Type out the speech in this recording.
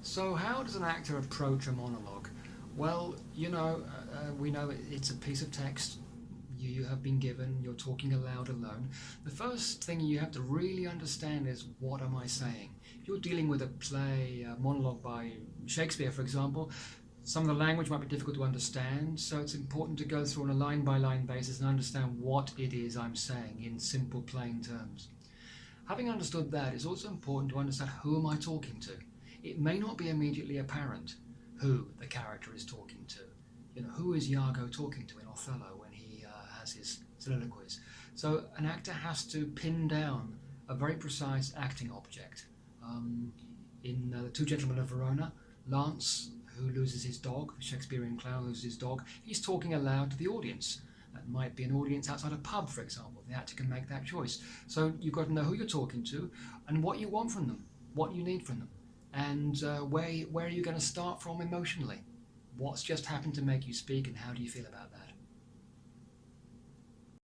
So how does an actor approach a monologue? Well, we know it's a piece of text you have been given, you're talking aloud alone. The first thing you have to really understand is, what am I saying? If you're dealing with a play, a monologue by Shakespeare, for example, some of the language might be difficult to understand, so it's important to go through on a line-by-line basis and understand what it is I'm saying in simple, plain terms. Having understood that, it's also important to understand who am I talking to. It may not be immediately apparent who the character is talking to. Who is Iago talking to in Othello when he has his soliloquies? So an actor has to pin down a very precise acting object. In The Two Gentlemen of Verona, Lance, who loses his dog, Shakespearean clown loses his dog, he's talking aloud to the audience. That might be an audience outside a pub, for example. The actor can make that choice. So you've got to know who you're talking to and what you want from them, what you need from them, and where are you going to start from emotionally. What's just happened to make you speak, and how do you feel about that?